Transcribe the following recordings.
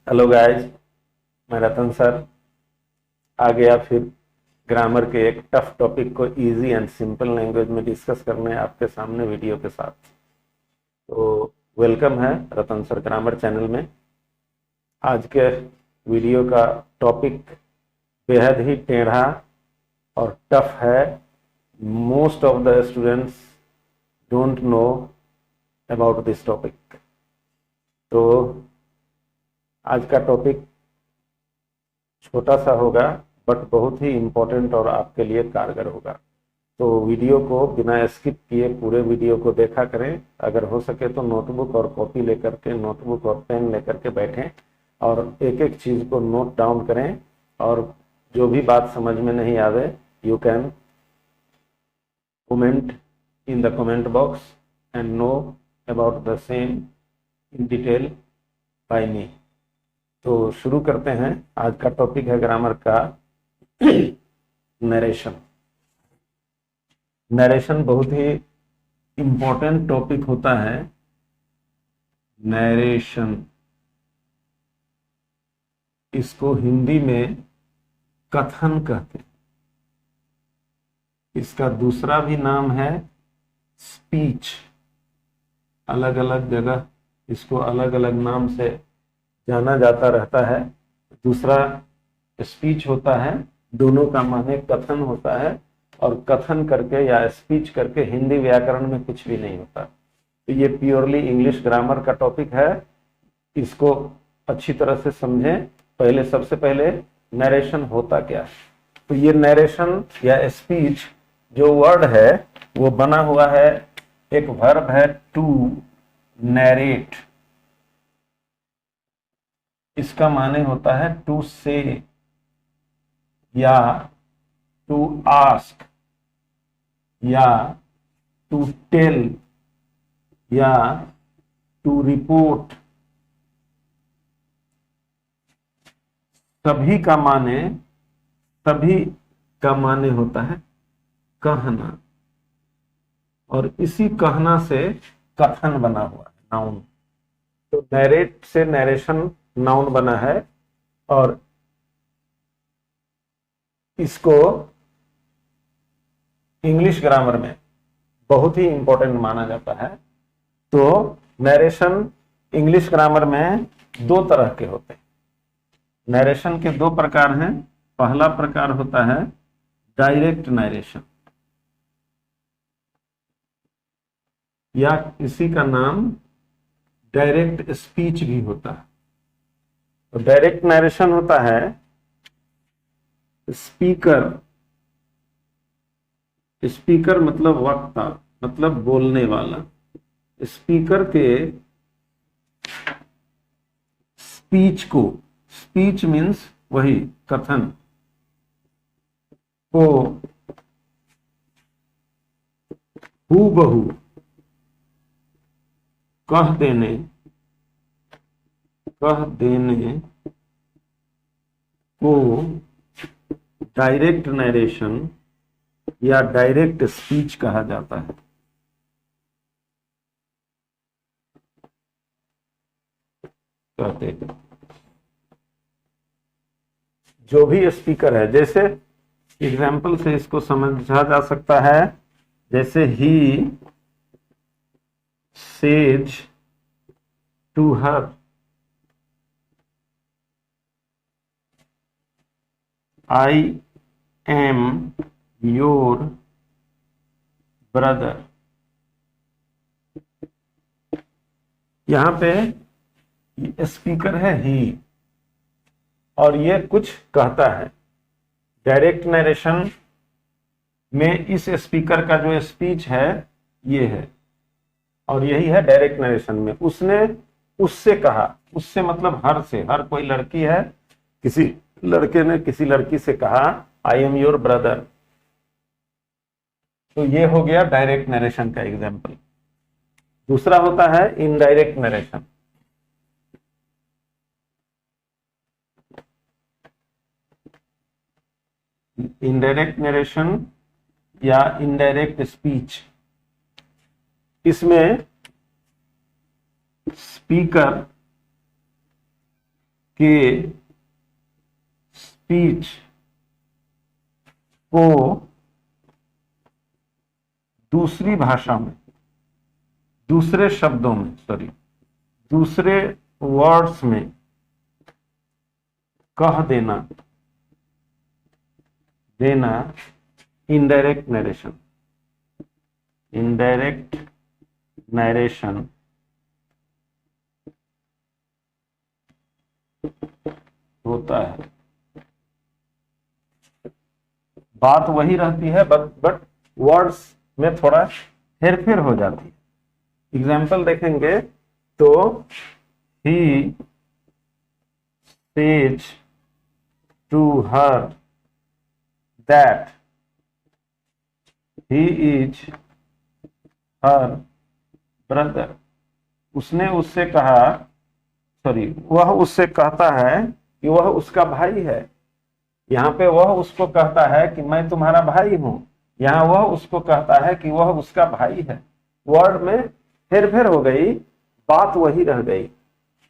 Hello guys, मैं रतन sir आ गया फिर ग्रामर के एक टफ टॉपिक को इजी एंड सिंपल लैंग्वेज में डिस्कस करने आपके सामने वीडियो के साथ। तो वेलकम है रतन सर ग्रामर चैनल में। आज के वीडियो का टॉपिक बेहद ही टेढ़ा और टफ है। Most of the students don't know about this topic. तो आज का टॉपिक छोटा सा होगा बट बहुत ही इम्पोर्टेंट और आपके लिए कारगर होगा। तो वीडियो को बिना स्किप किए पूरे वीडियो को देखा करें। अगर हो सके तो नोटबुक और कॉपी लेकर के, नोटबुक और पेन लेकर के बैठें और एक एक चीज को नोट डाउन करें। और जो भी बात समझ में नहीं आवे, you can comment in the comment box and know about the same in detail by me. तो शुरू करते हैं। आज का टॉपिक है ग्रामर का नरेशन। नरेशन बहुत ही इंपॉर्टेंट टॉपिक होता है। नरेशन, इसको हिंदी में कथन कहते हैं। इसका दूसरा भी नाम है स्पीच। अलग अलग जगह इसको अलग अलग नाम से जाना जाता रहता है। दूसरा स्पीच होता है, दोनों का माने कथन होता है। और कथन करके या स्पीच करके हिंदी व्याकरण में कुछ भी नहीं होता। तो ये प्योरली इंग्लिश ग्रामर का टॉपिक है। इसको अच्छी तरह से समझें। पहले सबसे पहले नरेशन होता क्या है। तो ये नरेशन या स्पीच जो वर्ड है वो बना हुआ है, एक वर्ब है टू नरेट। इसका माने होता है टू से या टू आस्क या टू टेल या टू रिपोर्ट। सभी का माने होता है कहना। और इसी कहना से कथन बना हुआ है, नाउन। तो नरेट से नरेशन नाउन बना है और इसको इंग्लिश ग्रामर में बहुत ही इंपॉर्टेंट माना जाता है। तो नरेशन इंग्लिश ग्रामर में दो तरह के होते हैं। नरेशन के दो प्रकार हैं। पहला प्रकार होता है डायरेक्ट नरेशन, या इसी का नाम डायरेक्ट स्पीच भी होता है। तो डायरेक्ट नरेशन होता है स्पीकर मतलब वक्ता, मतलब बोलने वाला। स्पीकर के स्पीच को, स्पीच मीन्स वही कथन को हूबहू कह देने को डायरेक्ट नरेशन या डायरेक्ट स्पीच कहा जाता है। कहते हैं जो भी स्पीकर है, जैसे एग्जाम्पल से इसको समझा जा सकता है। जैसे ही says to her, I am your brother. यहां पे स्पीकर है ही और ये कुछ कहता है। डायरेक्ट नरेशन में इस स्पीकर का जो स्पीच है ये है, और यही है डायरेक्ट नरेशन में। उसने उससे कहा, उससे मतलब हर से, हर कोई लड़की है, किसी लड़के ने किसी लड़की से कहा आई एम योर ब्रदर। तो ये हो गया डायरेक्ट नरेशन का एग्जाम्पल। दूसरा होता है इनडायरेक्ट नरेशन। इनडायरेक्ट नरेशन या इनडायरेक्ट स्पीच, इसमें स्पीकर के स्पीच को दूसरी भाषा में, दूसरे शब्दों में, दूसरे वर्ड्स में कह देना इनडायरेक्ट नरेशन। इनडायरेक्ट नरेशन होता है। बात वही रहती है, बट वर्ड्स में थोड़ा हेरफेर हो जाती है। एग्जाम्पल देखेंगे तो ही says to her that he is her brother. उसने उससे कहा, वह उससे कहता है कि वह उसका भाई है। यहाँ पे वह उसको कहता है कि मैं तुम्हारा भाई हूं, यहाँ वह उसको कहता है कि वह उसका भाई है। वर्ड में हेरफेर हो गई, बात वही रह गई।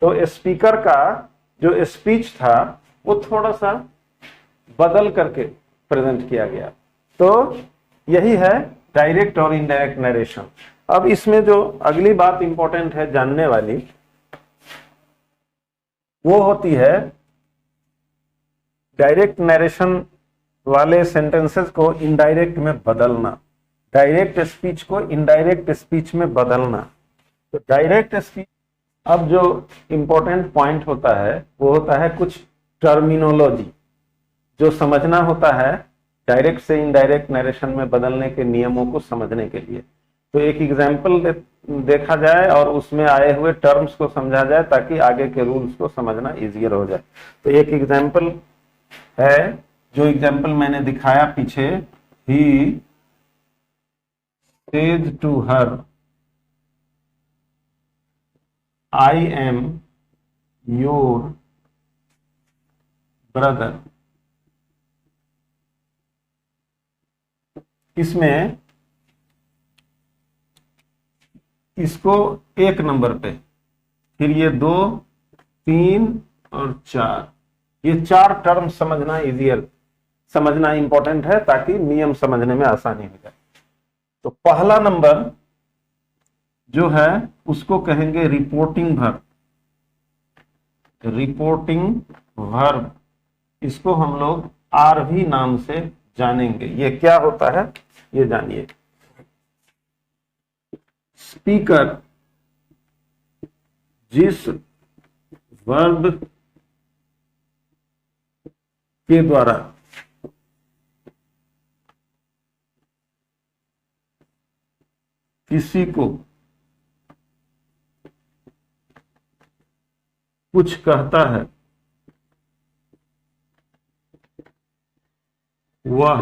तो स्पीकर का जो स्पीच था वो थोड़ा सा बदल करके प्रेजेंट किया गया। तो यही है डायरेक्ट और इनडायरेक्ट नरेशन। अब इसमें जो अगली बात इंपॉर्टेंट है जानने वाली, वो होती है डायरेक्ट नरेशन वाले सेंटेंसेस को इनडायरेक्ट में बदलना, डायरेक्ट स्पीच को इनडायरेक्ट स्पीच में बदलना। तो डायरेक्ट स्पीच, अब जो इंपॉर्टेंट पॉइंट होता है वो होता है कुछ टर्मिनोलॉजी जो समझना होता है डायरेक्ट से इनडायरेक्ट नरेशन में बदलने के नियमों को समझने के लिए। तो एक एग्जाम्पल देखा जाए और उसमें आए हुए टर्म्स को समझा जाए ताकि आगे के रूल्स को समझना इजियर हो जाए। तो एक एग्जाम्पल है, जो एग्जाम्पल मैंने दिखाया पीछे, he says to her I am your brother. इसमें इसको एक नंबर पे, फिर ये 2, 3 और 4, ये 4 टर्म समझना इजियर, समझना इंपॉर्टेंट है ताकि नियम समझने में आसानी हो जाए। तो पहला नंबर जो है उसको कहेंगे रिपोर्टिंग वर्ब। रिपोर्टिंग वर्ब, इसको हम लोग आरवी नाम से जानेंगे। ये क्या होता है ये जानिए। स्पीकर जिस वर्ब के द्वारा किसी को कुछ कहता है वह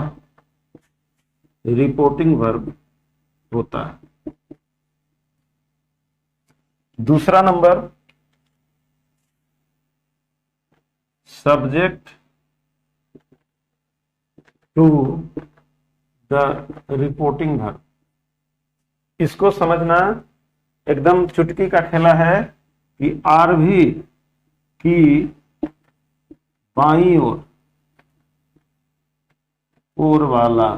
रिपोर्टिंग वर्ब होता है। दूसरा number, subject to the reporting verb. इसको समझना एकदम चुटकी का खेला है कि आरवी की बाईं ओर वाला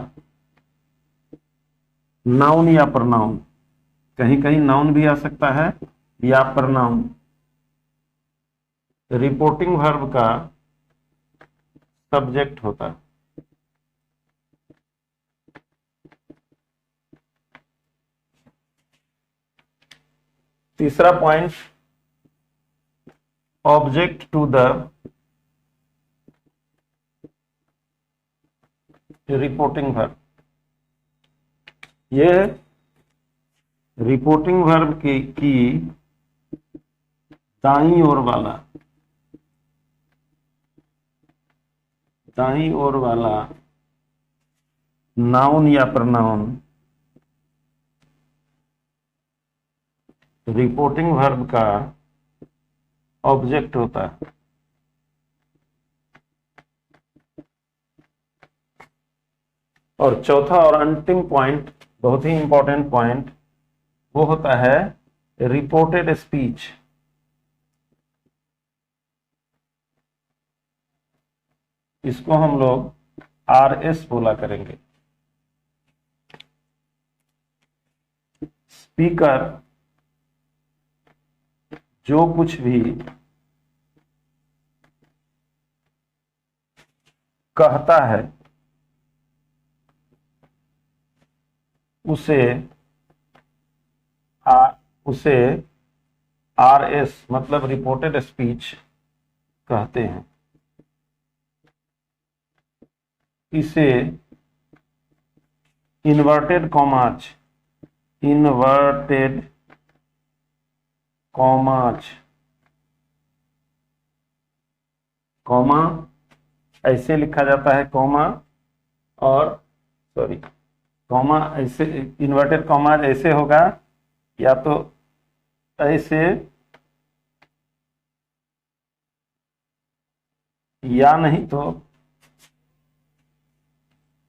नाउन या प्रनाउन, कहीं कहीं नाउन भी आ सकता है या प्रनाउन, रिपोर्टिंग वर्ब का सब्जेक्ट होता है। तीसरा point, object to the reporting verb. ये रिपोर्टिंग वर्ब की दाईं ओर वाला नाउन या प्रनाउन रिपोर्टिंग वर्ब का ऑब्जेक्ट होता है। और चौथा और अंतिम पॉइंट, बहुत ही इंपॉर्टेंट पॉइंट, वो होता है रिपोर्टेड स्पीच। इसको हम लोग RS बोला करेंगे। स्पीकर जो कुछ भी कहता है उसे RS मतलब रिपोर्टेड स्पीच कहते हैं। इसे इन्वर्टेड कॉमाज कॉमा ऐसे लिखा जाता है, कॉमा ऐसे, इन्वर्टेड कॉमाज ऐसे होगा, या तो ऐसे या नहीं तो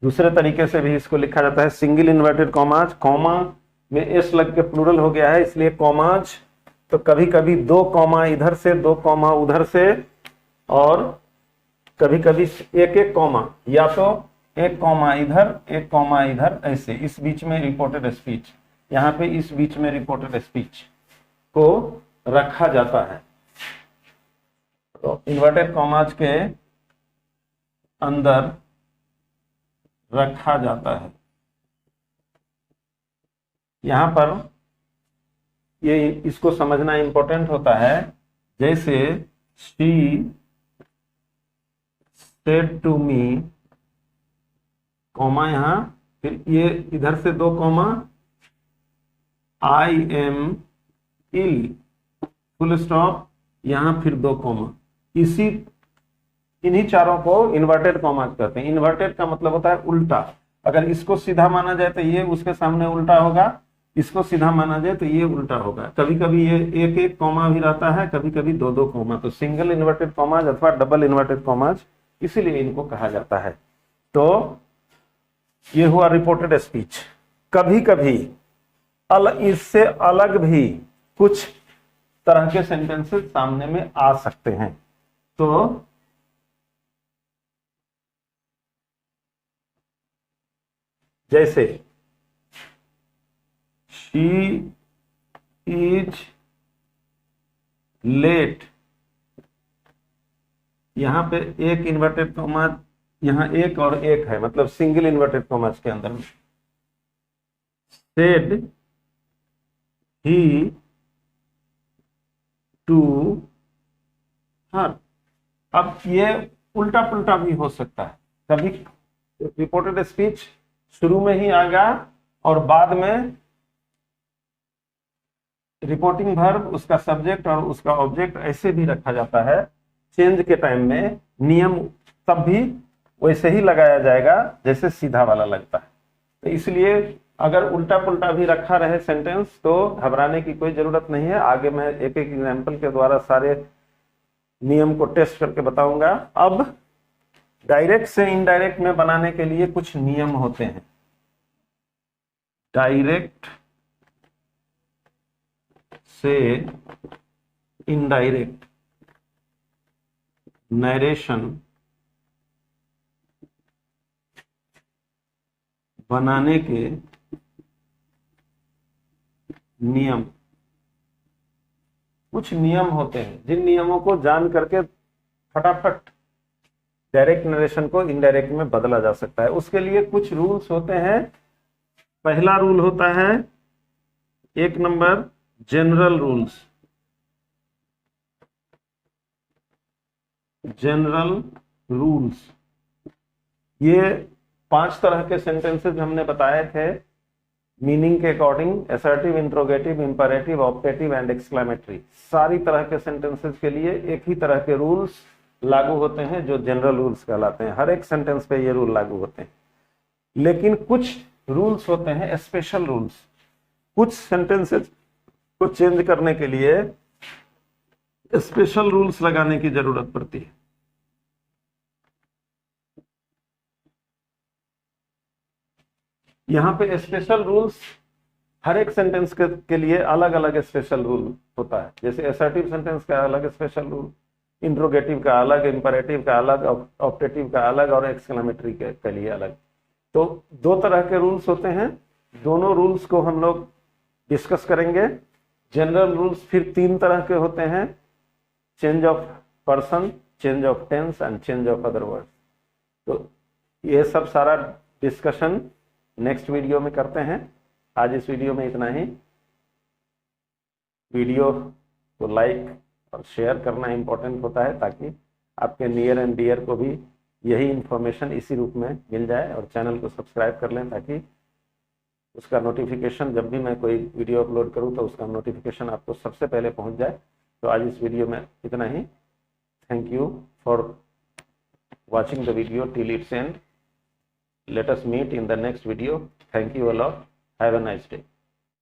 दूसरे तरीके से भी इसको लिखा जाता है, सिंगल इन्वर्टेड कॉमाज। कॉमा में एस लग के प्लूरल हो गया है इसलिए कॉमाज। तो कभी कभी 2 कॉमा इधर से 2 कॉमा उधर से, और कभी कभी एक एक कॉमा, या तो 1 कॉमा इधर 1 कॉमा इधर, ऐसे इस बीच में रिपोर्टेड स्पीच, यहाँ पे इस बीच में रिपोर्टेड स्पीच को रखा जाता है। तो इन्वर्टेड कॉमाज के अंदर रखा जाता है। यहां पर ये इसको समझना इंपॉर्टेंट होता है। जैसे she said to me, comma यहां, फिर ये इधर से 2 comma, I am ill, full stop, यहां फिर 2 कॉमा। इन्हीं चारों को इन्वर्टेड कॉमा कहते हैं। इन्वर्टेड का मतलब होता है उल्टा। अगर इसको सीधा माना जाए तो ये उसके सामने उल्टा होगा, इसको सीधा माना जाए तो ये उल्टा होगा। कभी कभी ये 1 कॉमा भी रहता है, कभी कभी 2 कॉमा। तो सिंगल इन्वर्टेड कॉमाज अथवा डबल इन्वर्टेड कॉमाज, इसीलिए इनको कहा जाता है। तो ये हुआ रिपोर्टेड स्पीच। कभी कभी इससे अलग भी कुछ तरह के सेंटेंसेस सामने में आ सकते हैं। तो जैसे शी इज लेट, यहां पे 1 इन्वर्टेड कॉमा, यहां 1 और 1 है, मतलब सिंगल इन्वर्टेड कॉमास के अंदर में। Said he to her. अब ये उल्टा पुल्टा भी हो सकता है। कभी रिपोर्टेड स्पीच शुरू में ही आएगा और बाद में रिपोर्टिंग वर्ब, उसका सब्जेक्ट और उसका ऑब्जेक्ट ऐसे भी रखा जाता है। चेंज के टाइम में नियम तब भी वैसे ही लगाया जाएगा जैसे सीधा वाला लगता है। तो इसलिए अगर उल्टा पुल्टा भी रखा रहे सेंटेंस तो घबराने की कोई जरूरत नहीं है। आगे मैं एक एक एग्जाम्पल के द्वारा सारे नियम को टेस्ट करके बताऊंगा। अब डायरेक्ट से इनडायरेक्ट में बनाने के लिए कुछ नियम होते हैं। डायरेक्ट से इनडायरेक्ट नरेशन बनाने के नियम, कुछ नियम होते हैं जिन नियमों को जान करके फटाफट डायरेक्ट नरेशन को इनडायरेक्ट में बदला जा सकता है। उसके लिए कुछ रूल्स होते हैं। पहला रूल होता है 1 number general rules. General rules, ये 5 तरह के सेंटेंसेस हमने बताए थे मीनिंग के according, assertive, interrogative, imperative, optative and exclamatory. सारी तरह के सेंटेंसेस के लिए एक ही तरह के रूल्स लागू होते हैं जो जनरल रूल्स कहलाते हैं। हर एक सेंटेंस पे ये रूल लागू होते हैं। लेकिन कुछ रूल्स होते हैं स्पेशल रूल्स। कुछ सेंटेंसेस को चेंज करने के लिए स्पेशल रूल्स लगाने की जरूरत पड़ती है। यहाँ पे स्पेशल रूल्स हर एक सेंटेंस के लिए अलग अलग स्पेशल रूल होता है। जैसे असर्टिव सेंटेंस का अलग स्पेशल रूल, इंट्रोगेटिव का अलग, इंपरेटिव का अलग, ऑप्टेटिव का अलग और एक्सक्लेमेटरी के लिए अलग। तो दो तरह के रूल्स होते हैं, दोनों रूल्स को हम लोग डिस्कस करेंगे। जनरल रूल्स फिर तीन तरह के होते हैं, change of person, change of tense and change of other words. तो ये सब सारा डिस्कशन नेक्स्ट वीडियो में करते हैं। आज इस वीडियो में इतना ही। वीडियो को लाइक और शेयर करना इंपॉर्टेंट होता है ताकि आपके नियर एंड डियर को भी यही इंफॉर्मेशन इसी रूप में मिल जाए, और चैनल को सब्सक्राइब कर लें ताकि उसका नोटिफिकेशन, जब भी मैं कोई वीडियो अपलोड करूं तो उसका नोटिफिकेशन आपको सबसे पहले पहुंच जाए। तो आज इस वीडियो में इतना ही। Thank you for watching the video till its end. Let us meet in the next video. Thank you a lot. Have a nice day.